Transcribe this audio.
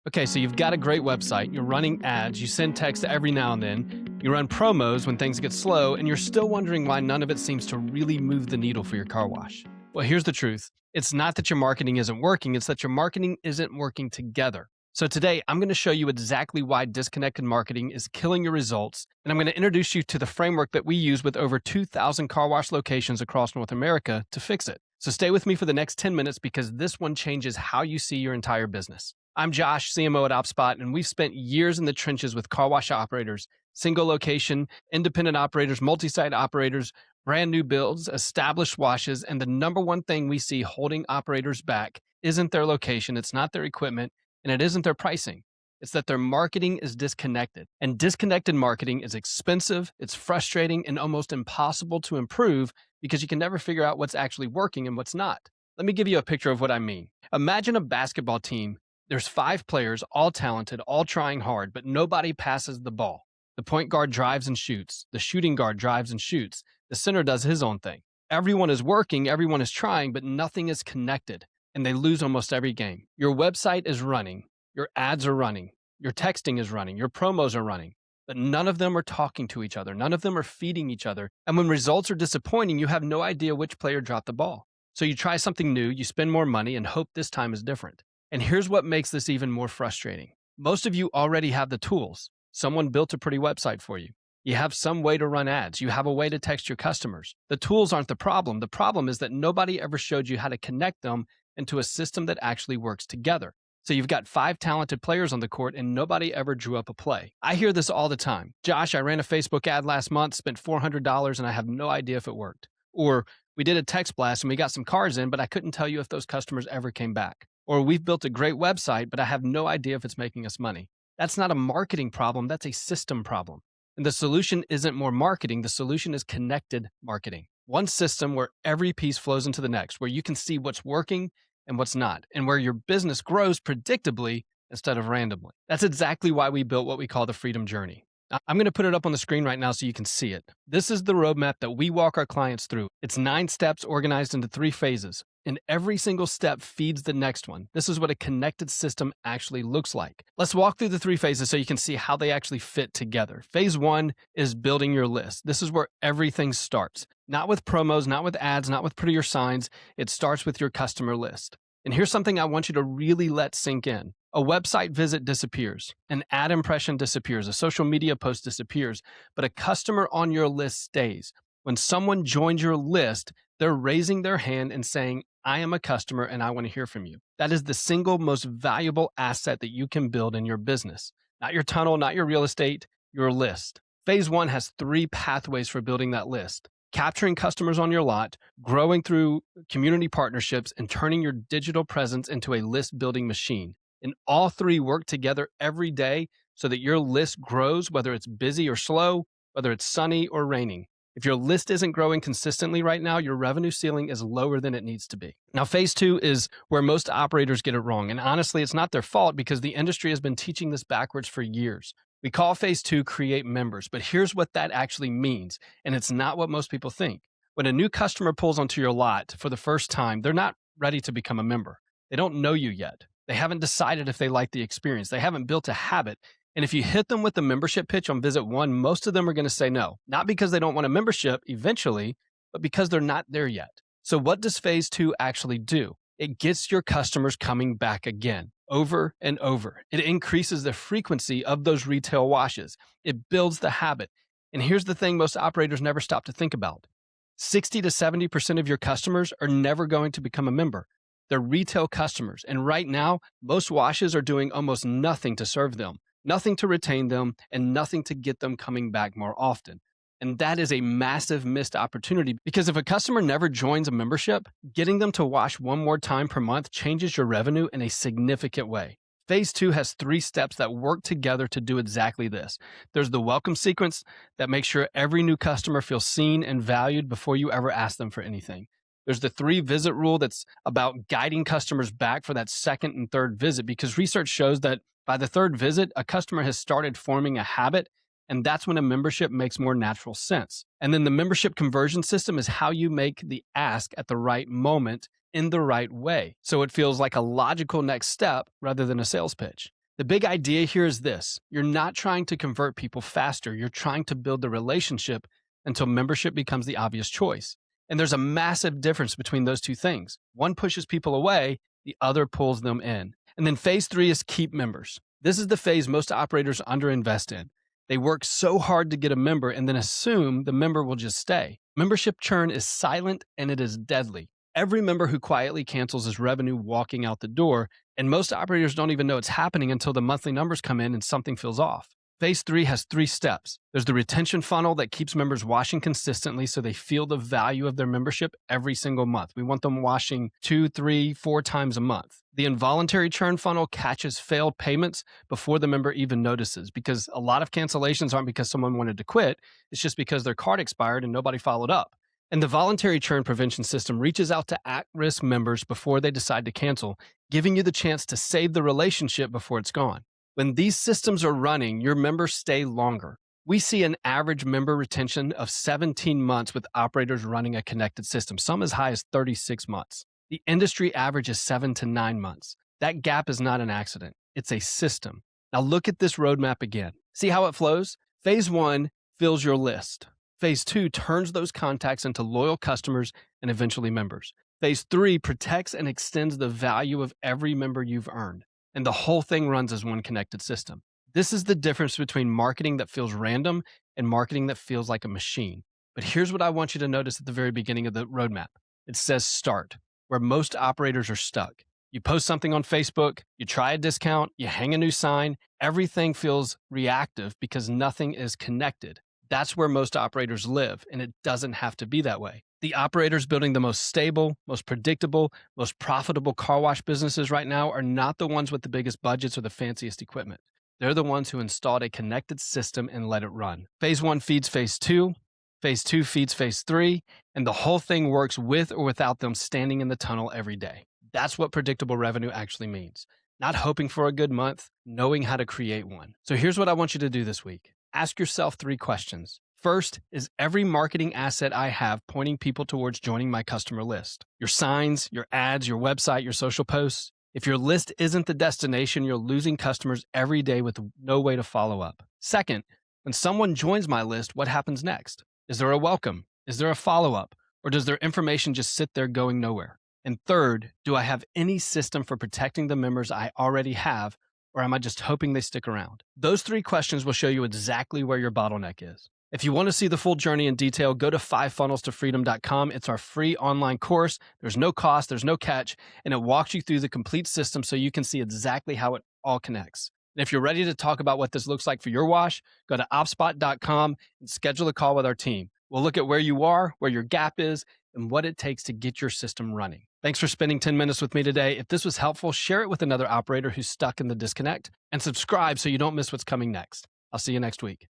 Okay, so you've got a great website, you're running ads, you send text every now and then, you run promos when things get slow, and you're still wondering why none of it seems to really move the needle for your car wash. Well, here's the truth. It's not that your marketing isn't working, it's that your marketing isn't working together. So today, I'm going to show you exactly why disconnected marketing is killing your results, and I'm going to introduce you to the framework that we use with over 2,000 car wash locations across North America to fix it. So stay with me for the next 10 minutes because this one changes how you see your entire business. I'm Josh, CMO at OpSpot, and we've spent years in the trenches with car wash operators, single location, independent operators, multi-site operators, brand new builds, established washes, and the number one thing we see holding operators back isn't their location, it's not their equipment, and it isn't their pricing. It's that their marketing is disconnected. And disconnected marketing is expensive, it's frustrating, and almost impossible to improve because you can never figure out what's actually working and what's not. Let me give you a picture of what I mean. Imagine a basketball team. There's 5 players, all talented, all trying hard, but nobody passes the ball. The point guard drives and shoots. The shooting guard drives and shoots. The center does his own thing. Everyone is working, everyone is trying, but nothing is connected, and they lose almost every game. Your website is running. Your ads are running. Your texting is running. Your promos are running, but none of them are talking to each other. None of them are feeding each other. And when results are disappointing, you have no idea which player dropped the ball. So you try something new, you spend more money, and hope this time is different. And here's what makes this even more frustrating. Most of you already have the tools. Someone built a pretty website for you. You have some way to run ads. You have a way to text your customers. The tools aren't the problem. The problem is that nobody ever showed you how to connect them into a system that actually works together. So you've got 5 talented players on the court and nobody ever drew up a play. I hear this all the time. Josh, I ran a Facebook ad last month, spent $400, and I have no idea if it worked. Or we did a text blast and we got some cars in, but I couldn't tell you if those customers ever came back. Or we've built a great website, but I have no idea if it's making us money. That's not a marketing problem, that's a system problem. And the solution isn't more marketing, the solution is connected marketing. One system where every piece flows into the next, where you can see what's working and what's not, and where your business grows predictably instead of randomly. That's exactly why we built what we call the Freedom Journey. I'm going to put it up on the screen right now so you can see it. This is the roadmap that we walk our clients through. It's 9 steps organized into 3 phases, and every single step feeds the next one. This is what a connected system actually looks like. Let's walk through the 3 phases so you can see how they actually fit together. Phase 1 is building your list. This is where everything starts. Not with promos, not with ads, not with prettier signs. It starts with your customer list. And here's something I want you to really let sink in. A website visit disappears, an ad impression disappears, a social media post disappears, but a customer on your list stays. When someone joins your list, they're raising their hand and saying, I am a customer and I want to hear from you. That is the single most valuable asset that you can build in your business. Not your tunnel, not your real estate, your list. Phase 1 has 3 pathways for building that list. Capturing customers on your lot, growing through community partnerships, and turning your digital presence into a list building machine. And all 3 work together every day so that your list grows, whether it's busy or slow, whether it's sunny or raining. If your list isn't growing consistently right now, your revenue ceiling is lower than it needs to be. Now, phase 2 is where most operators get it wrong. And honestly, it's not their fault because the industry has been teaching this backwards for years. We call phase 2 create members, but here's what that actually means. And it's not what most people think. When a new customer pulls onto your lot for the first time, they're not ready to become a member. They don't know you yet. They haven't decided if they like the experience. They haven't built a habit. And if you hit them with the membership pitch on visit 1, most of them are going to say no. Not because they don't want a membership eventually, but because they're not there yet. So what does phase 2 actually do? It gets your customers coming back again, over and over. It increases the frequency of those retail washes. It builds the habit. And here's the thing most operators never stop to think about. 60 to 70% of your customers are never going to become a member. They're retail customers. And right now, most washes are doing almost nothing to serve them, nothing to retain them, and nothing to get them coming back more often. And that is a massive missed opportunity because if a customer never joins a membership, getting them to wash one more time per month changes your revenue in a significant way. Phase 2 has 3 steps that work together to do exactly this. There's the welcome sequence that makes sure every new customer feels seen and valued before you ever ask them for anything. There's the 3 visit rule that's about guiding customers back for that second and third visit because research shows that by the 3rd visit, a customer has started forming a habit, and that's when a membership makes more natural sense. And then the membership conversion system is how you make the ask at the right moment in the right way, so it feels like a logical next step rather than a sales pitch. The big idea here is this: you're not trying to convert people faster, you're trying to build the relationship until membership becomes the obvious choice. And there's a massive difference between those two things. One pushes people away, the other pulls them in. And then phase 3 is keep members. This is the phase most operators underinvest in. They work so hard to get a member and then assume the member will just stay. Membership churn is silent and it is deadly. Every member who quietly cancels is revenue walking out the door, and most operators don't even know it's happening until the monthly numbers come in and something feels off. Phase 3 has 3 steps. There's the retention funnel that keeps members washing consistently so they feel the value of their membership every single month. We want them washing 2, 3, 4 times a month. The involuntary churn funnel catches failed payments before the member even notices, because a lot of cancellations aren't because someone wanted to quit. It's just because their card expired and nobody followed up. And the voluntary churn prevention system reaches out to at-risk members before they decide to cancel, giving you the chance to save the relationship before it's gone. When these systems are running, your members stay longer. We see an average member retention of 17 months with operators running a connected system, some as high as 36 months. The industry average is 7 to 9 months. That gap is not an accident. It's a system. Now look at this roadmap again. See how it flows? Phase 1 fills your list. Phase 2 turns those contacts into loyal customers and eventually members. Phase 3 protects and extends the value of every member you've earned. And the whole thing runs as one connected system. This is the difference between marketing that feels random and marketing that feels like a machine. But here's what I want you to notice at the very beginning of the roadmap. It says start, where most operators are stuck. You post something on Facebook, you try a discount, you hang a new sign, everything feels reactive because nothing is connected. That's where most operators live, and it doesn't have to be that way. The operators building the most stable, most predictable, most profitable car wash businesses right now are not the ones with the biggest budgets or the fanciest equipment. They're the ones who installed a connected system and let it run. Phase 1 feeds phase 2, phase 2 feeds phase 3, and the whole thing works with or without them standing in the tunnel every day. That's what predictable revenue actually means. Not hoping for a good month, knowing how to create one. So here's what I want you to do this week. Ask yourself 3 questions. First, is every marketing asset I have pointing people towards joining my customer list? Your signs, your ads, your website, your social posts. If your list isn't the destination, you're losing customers every day with no way to follow up. Second, when someone joins my list, what happens next? Is there a welcome? Is there a follow-up? Or does their information just sit there going nowhere? And third, do I have any system for protecting the members I already have, or am I just hoping they stick around? Those 3 questions will show you exactly where your bottleneck is. If you want to see the full journey in detail, go to 5funnelstofreedom.com. It's our free online course. There's no cost, there's no catch, and it walks you through the complete system so you can see exactly how it all connects. And if you're ready to talk about what this looks like for your wash, go to opspot.com and schedule a call with our team. We'll look at where you are, where your gap is, and what it takes to get your system running. Thanks for spending 10 minutes with me today. If this was helpful, share it with another operator who's stuck in the disconnect, and subscribe so you don't miss what's coming next. I'll see you next week.